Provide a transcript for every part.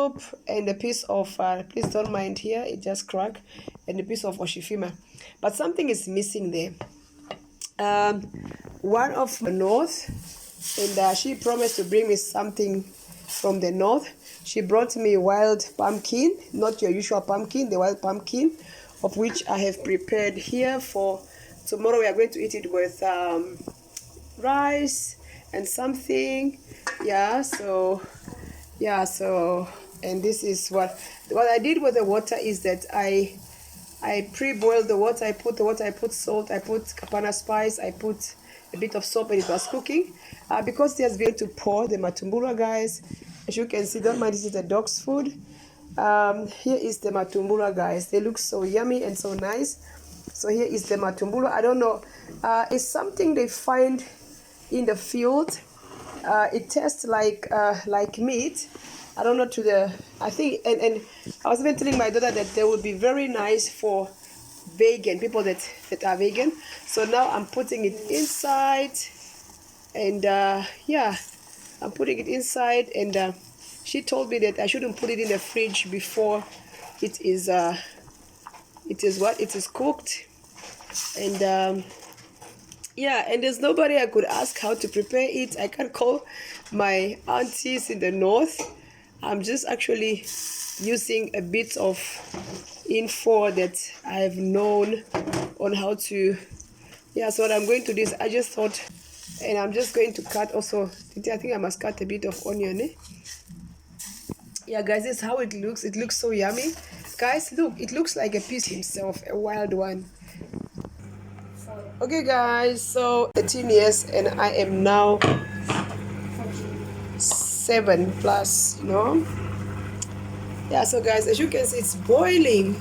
soup and a piece of, please don't mind here, it just cracked, and a piece of oshifima. But something is missing there. One of the north, and she promised to bring me something from the north. She brought me wild pumpkin, not your usual pumpkin, the wild pumpkin, of which I have prepared here for tomorrow. We are going to eat it with rice and something. And this is what I did with the water is that I pre-boiled the water. I put salt, I put kapana spice, I put a bit of soap, and it was cooking. Because there's going to pour the matumbula, guys. As you can see, don't mind, this is the dog's food. Here is the matumbula, guys. They look so yummy and so nice. So here is the matumbula. I don't know, it's something they find in the field. It tastes like meat. I don't know I think, and I was even telling my daughter that they would be very nice for vegan people that are vegan. So now I'm putting it inside, and I'm putting it inside, and she told me that I shouldn't put it in the fridge before it is cooked. And and there's nobody I could ask how to prepare it. I can't call my aunties in the north. I'm just actually using a bit of info that I've known on how to. So what I'm going to do is I just thought, and I'm just going to cut also. I think I must cut a bit of onion. Yeah, guys, this is how it looks. It looks so yummy. Guys, look, it looks like a piece himself, a wild one. Okay, guys, so 13 years, and I am now 7 plus, so guys, as you can see, it's boiling.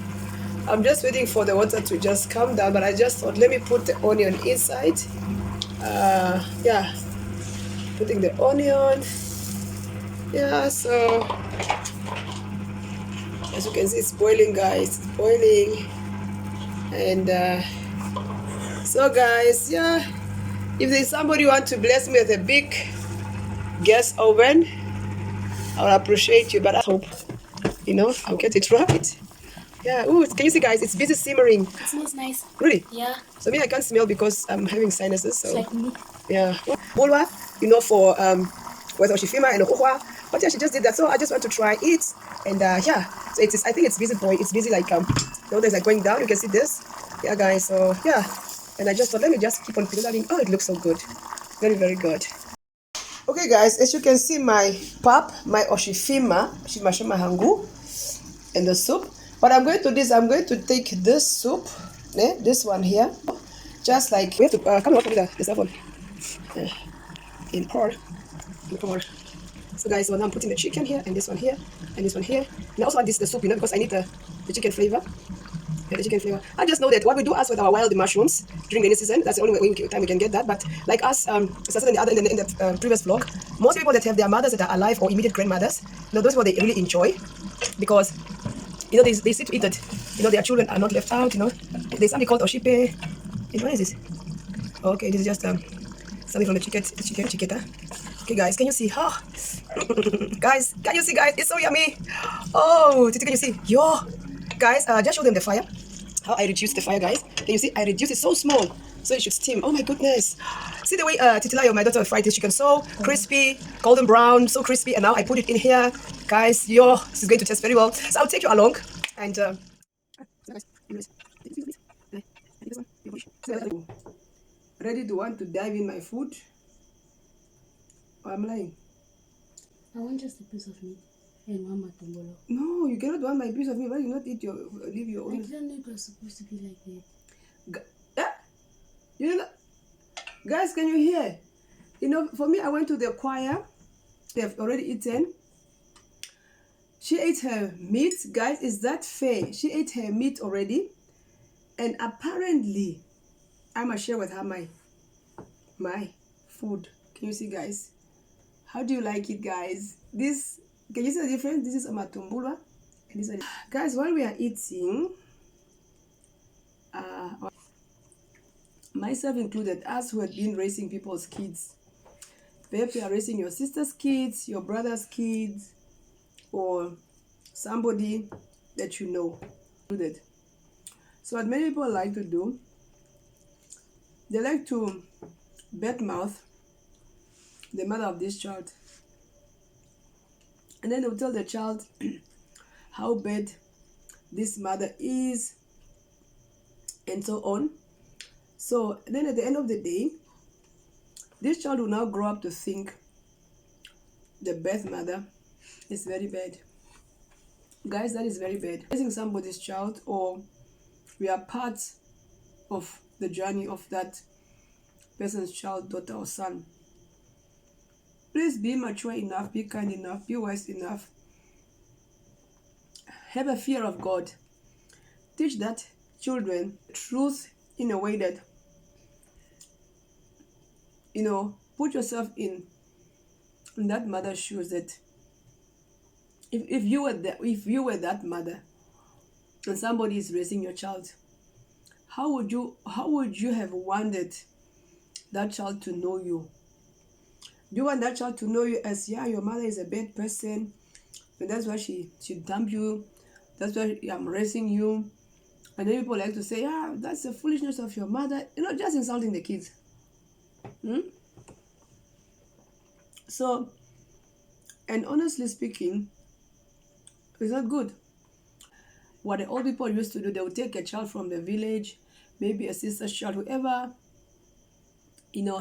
I'm just waiting for the water to just calm down, but I just thought, let me put the onion inside. Putting the onion. So as you can see, it's boiling, guys. It's boiling. And so guys, if there's somebody who wants to bless me with a big gas oven, I would appreciate you, but I hope I'll get it right. Can you see, guys? It's busy simmering. It smells nice. Really? Yeah. So me, I can't smell because I'm having sinuses. So it's like me. Bolwa, for with oshifima and okuhwa. But she just did that, so I just want to try it. And so it is. I think it's busy, boy. It's busy, like the water is like going down. You can see this. Guys. So and I just thought, let me just keep on peeling. Oh, it looks so good. Very, very good. Okay, guys, as you can see, my pap, my oshifima, shima hangu, and the soup. What I'm going to do is I'm going to take this soup, this one here, just like we have to come on with the stuff on in pour. So guys, so now I'm putting the chicken here, and this one here, and this one here. And I also want the soup, because I need the chicken flavor. The chicken flavor. I just know that what we do us with our wild mushrooms during the rainy season, that's the only time we can get that. But like us, as I said in the previous vlog, most people that have their mothers that are alive or immediate grandmothers, those people they really enjoy, because they sit to eat it. Their children are not left out. There's something called oshipe. What is this? Okay, this is just something from the chiqueta. Okay, guys, can you see? Guys, can you see, guys? It's so yummy. Oh, can you see? Guys, just show them the fire. How I reduced the fire, guys. Can you see? I reduced it so small, so it should steam. Oh my goodness! See the way Titilayo, my daughter, fried this chicken, so crispy, golden brown, so crispy. And now I put it in here, guys. This is going to taste very well. So I'll take you along. And ready to want to dive in my food? Oh, I'm lying. I want just a piece of meat and one matumbolo. No, you cannot want my piece of meat. Why you not leave your own? I didn't know it was supposed to be like that. Guys, can you hear? For me, I went to the choir. They have already eaten. She ate her meat. Guys, is that fair? She ate her meat already. And apparently, I must share with her my food. Can you see, guys? How do you like it, guys? Can you see the difference? This is a matumbula. And this guys, while we are eating, myself included, us who had been raising people's kids. Perhaps you are raising your sister's kids, your brother's kids, or somebody that you know. Do that. So what many people like to do, they like to badmouth the mother of this child. And then they will tell the child how bad this mother is and so on. So then at the end of the day, this child will now grow up to think the birth mother is very bad. Guys, that is very bad. Raising somebody's child, or we are part of the journey of that person's child, daughter or son. Please be mature enough, be kind enough, be wise enough. Have a fear of God. Teach that children truth in a way that, put yourself in that mother's shoes, that if you were that mother and somebody is raising your child, how would you have wanted that child to know you? Do you want that child to know you as, yeah, your mother is a bad person, and that's why she dumped you, that's why I'm raising you? And then people like to say, yeah, that's the foolishness of your mother, just insulting the kids. So, and honestly speaking, it's not good. What the old people used to do, they would take a child from the village, maybe a sister's child, whoever,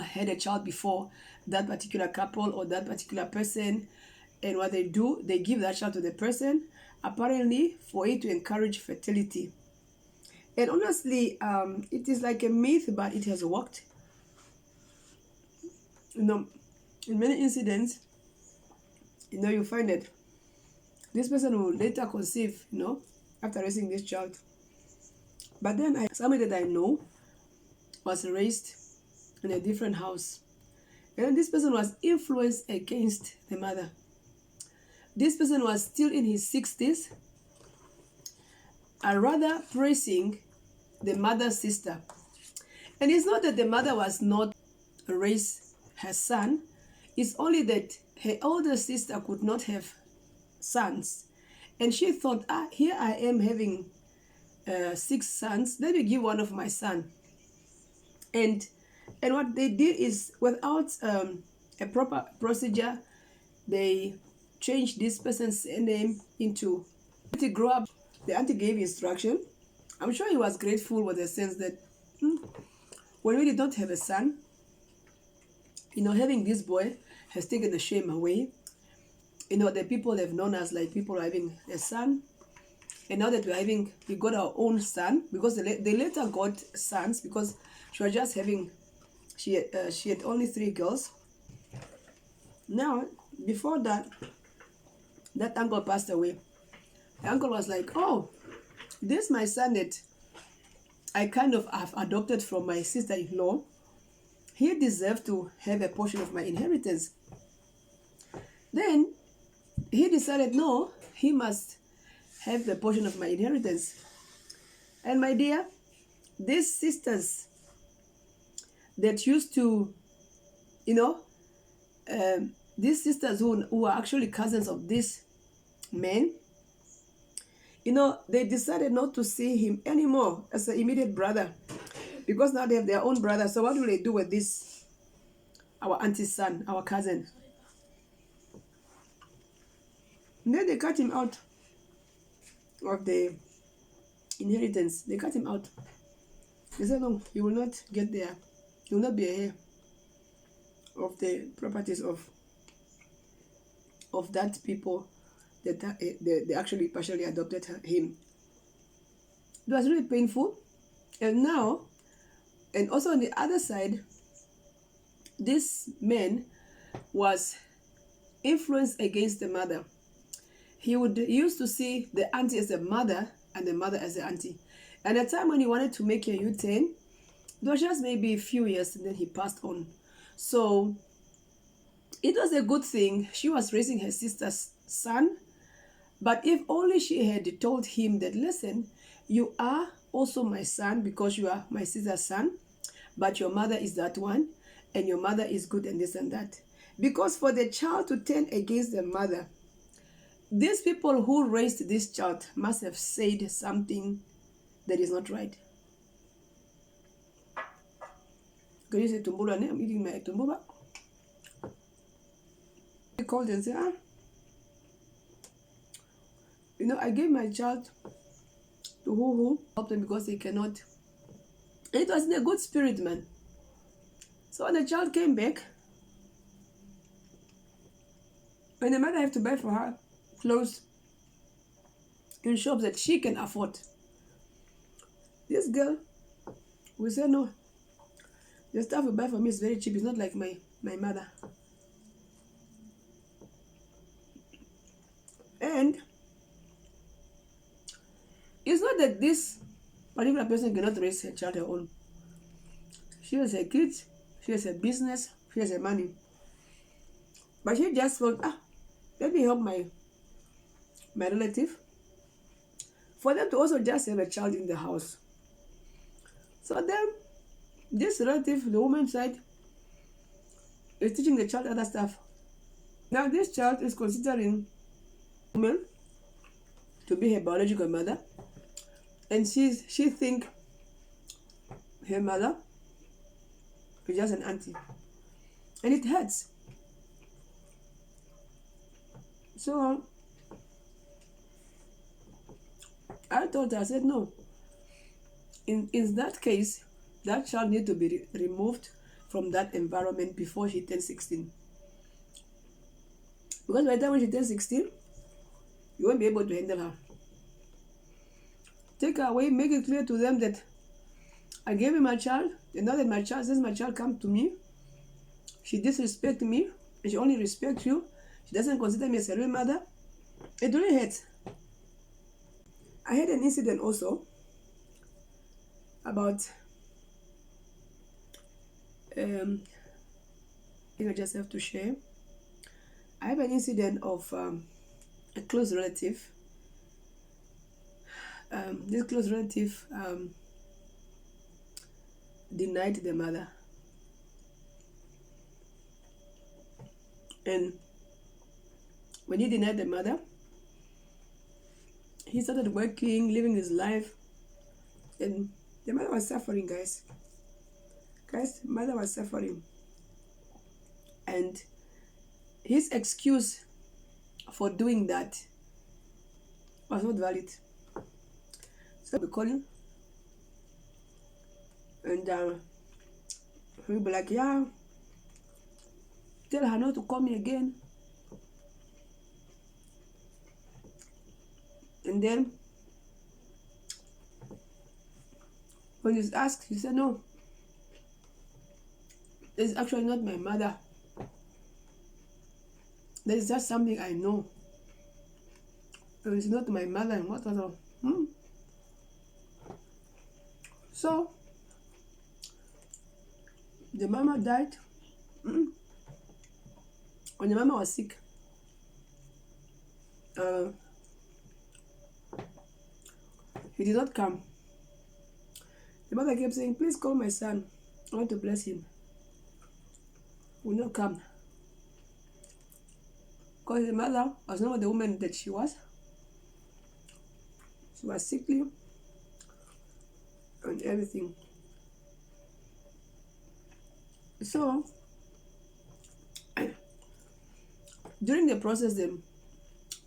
had a child before that particular couple or that particular person. And what they do, they give that child to the person, apparently for it to encourage fertility. And honestly, it is like a myth, but it has worked. In many incidents, you find that this person will later conceive, after raising this child. But then somebody that I know was raised in a different house. And this person was influenced against the mother. This person was still in his 60s, and rather praising the mother's sister. And it's not that the mother was not raised her son, it's only that her older sister could not have sons. And she thought, here I am having 6 sons, let me give one of my son. And what they did is, without a proper procedure, they changed this person's name into, to grow up. The auntie gave instruction. I'm sure he was grateful, with the sense that when we did not have a son, having this boy has taken the shame away. The people have known us like people having a son. And now that we got our own son, because they later got sons, because she was just having, she had only 3 girls. Now, before that uncle passed away. The uncle was like, oh, this is my son that I kind of have adopted from my sister-in-law. He deserved to have a portion of my inheritance. Then he decided, no, he must have the portion of my inheritance. And my dear, these sisters that used to, these sisters who are actually cousins of this man, they decided not to see him anymore as an immediate brother, because now they have their own brother. So what will they do with this, our auntie's son, our cousin? And then they cut him out of the inheritance. They cut him out. They said, no, you will not get there. You will not be a heir of the properties of that people that they actually partially adopted him. It was really painful. And now, and also on the other side, this man was influenced against the mother. He used to see the auntie as a mother and the mother as the auntie. And at the time when he wanted to make a U-turn, it was just maybe a few years, and then he passed on. So it was a good thing. She was raising her sister's son. But if only she had told him that, listen, you are also my son because you are my sister's son, but your mother is that one, and your mother is good and this and that. Because for the child to turn against the mother, these people who raised this child must have said something that is not right. Can you say tumbula? I'm eating my tumbula. They called and said, I gave my child to who help them because they cannot. And it was in a good spirit, man. So when the child came back, when the mother had to buy for her clothes in shops that she can afford, this girl will say, no, the stuff you buy for me is very cheap. It's not like my mother. And it's not that this particular person cannot raise her child her own. She has her kids, she has her business, she has her money. But she just thought, let me help my relative, for them to also just have a child in the house. So then, this relative, the woman's side, is teaching the child other stuff. Now this child is considering woman to be her biological mother, and she think her mother is just an auntie, and it hurts. So I told her, I said, no, in that case, that child need to be removed from that environment before she turns 16. Because by the time when she turns 16, you won't be able to handle her. Take her away, make it clear to them that I gave you my child, and now that my child says my child come to me, she disrespects me, and she only respects you, she doesn't consider me as a real mother. It really hurts. I had an incident also about I just have to share. I have an incident of a close relative. This close relative denied the mother, and when he denied the mother, he started working, living his life, and the mother was suffering, guys. Mother was suffering, and his excuse for doing that was not valid. So we call him, and he'll be like, yeah, tell her not to call me again. And then when he's asked, he said, no, it's actually not my mother. That is just something I know. It's not my mother. And what other? So the mama died. When the mama was sick, he did not come. The mother kept saying, please call my son, I want to bless him. He will not come, because the mother was not the woman that she was. She was sickly and everything. So during the process, the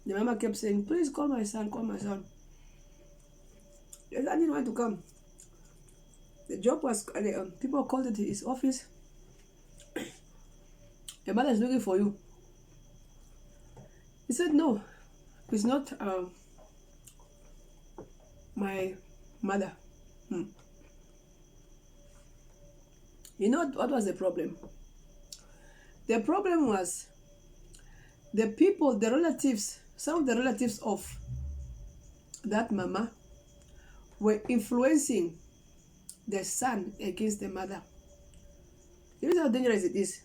mama kept saying, please call my son, call my son. The son didn't want to come. The job was, people called it to his office. The mother is looking for you. He said, no, it's not my mother. You know what was the problem? The problem was the people, the relatives, some of the relatives of that mama were influencing the son against the mother. You know how dangerous it is?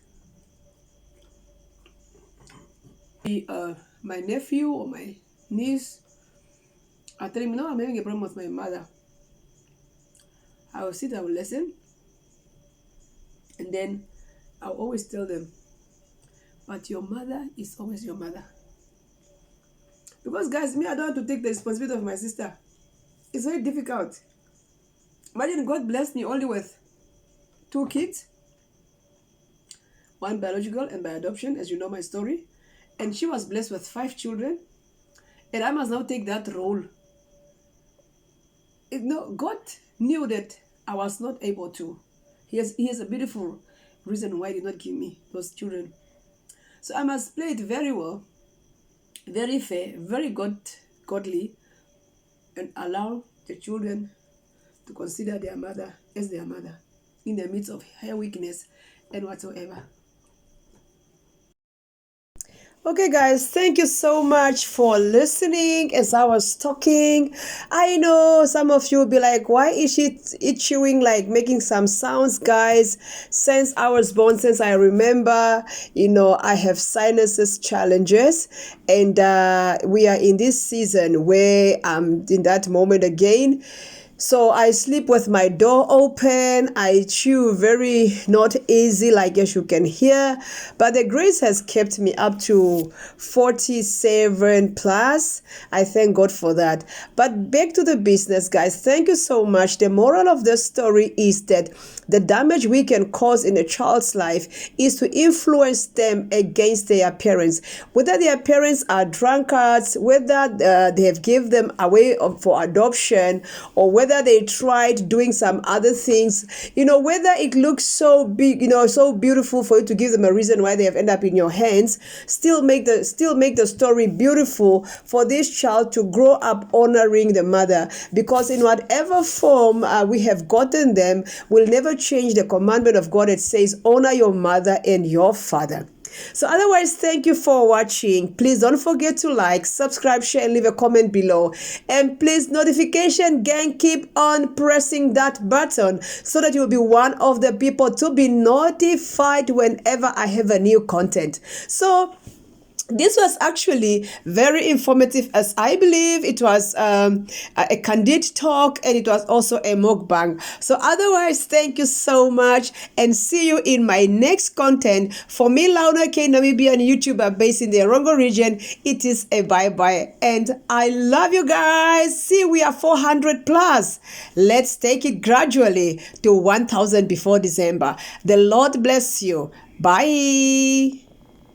My nephew or my niece are telling me, no, I'm having a problem with my mother. I will sit, I will listen, and then I'll always tell them, but your mother is always your mother. Because guys, me, I don't want to take the responsibility of my sister. It's very difficult. Imagine God blessed me only with 2 kids. One biological and by adoption, as you know my story. And she was blessed with 5 children. And I must now take that role. God knew that I was not able to. He has a beautiful reason why he did not give me those children. So I must play it very well, very fair, very godly, and allow the children to consider their mother as their mother in the midst of her weakness and whatsoever. Okay, guys, thank you so much for listening as I was talking. I know some of you will be like, why is she chewing, like making some sounds, guys? Since I was born, since I remember, I have sinuses challenges, and we are in this season where I'm in that moment again. So I sleep with my door open. I chew very not easy, like as you can hear. But the grace has kept me up to 47 plus. I thank God for that. But back to the business, guys. Thank you so much. The moral of the story is that the damage we can cause in a child's life is to influence them against their parents. Whether their parents are drunkards, whether they have given them away for adoption, or whether they tried doing some other things, whether it looks so big, so beautiful for you to give them a reason why they have ended up in your hands, still make the story beautiful for this child to grow up honoring the mother, because in whatever form we have gotten them will never change the commandment of God. It says, honor your mother and your father. So otherwise, thank you for watching. Please don't forget to like, subscribe, share, and leave a comment below. And please, notification gang, keep on pressing that button so that you'll be one of the people to be notified whenever I have a new content. So this was actually very informative, as I believe it was a candid talk, and it was also a mukbang. So otherwise, thank you so much, and see you in my next content. For me, Launa K, Namibian YouTuber based in the Rongo region, it is a bye-bye. And I love you guys. See, we are 400 plus. Let's take it gradually to 1,000 before December. The Lord bless you. Bye.